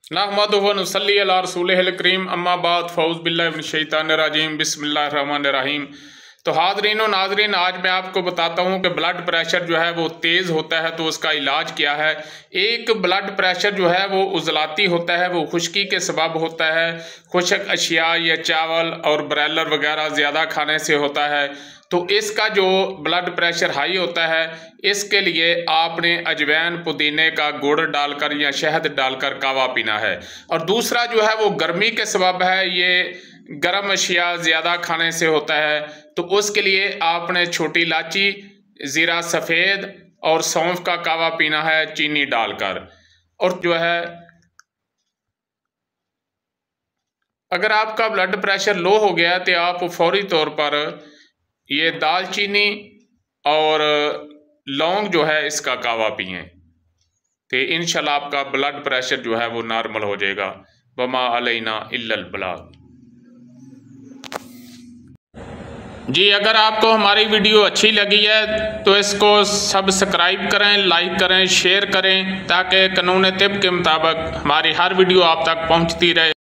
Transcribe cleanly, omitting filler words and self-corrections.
नहमदुहु व नुसल्ली अला रसूलिहिल करीम अम्मा बाद फ़ऊज़ बिल्लाहि मिनश शैतानिर रजीम बिस्मिल्लाहिर रहमानिर रहीम। तो हाज़रीन व नाज़रीन, आज मैं आपको बताता हूँ कि ब्लड प्रेशर जो है वो तेज़ होता है तो उसका इलाज क्या है। एक ब्लड प्रेशर जो है वो उज़लाती होता है, वो खुश्की के सबब होता है। खुशक अशिया या चावल और ब्रॉयलर वगैरह ज़्यादा खाने से होता है। तो इसका जो ब्लड प्रेशर हाई होता है, इसके लिए आपने अजवैन पुदीने का गुड़ डालकर या शहद डालकर कावा पीना है। और दूसरा जो है वो गर्मी के सबब है, ये गर्म अशिया ज़्यादा खाने से होता है। तो उसके लिए आपने छोटी इलायची, ज़ीरा सफ़ेद और सौंफ का कावा पीना है चीनी डालकर। और जो है अगर आपका ब्लड प्रेशर लो हो गया तो आप फौरी तौर पर ये दालचीनी और लौंग जो है इसका कावा पिएं तो इंशाल्लाह आपका ब्लड प्रेशर जो है वो नॉर्मल हो जाएगा। वमा अलैना इल्लल बलाग। जी, अगर आपको हमारी वीडियो अच्छी लगी है तो इसको सब्सक्राइब करें, लाइक करें, शेयर करें ताकि कानून तिब के मुताबिक हमारी हर वीडियो आप तक पहुंचती रहे।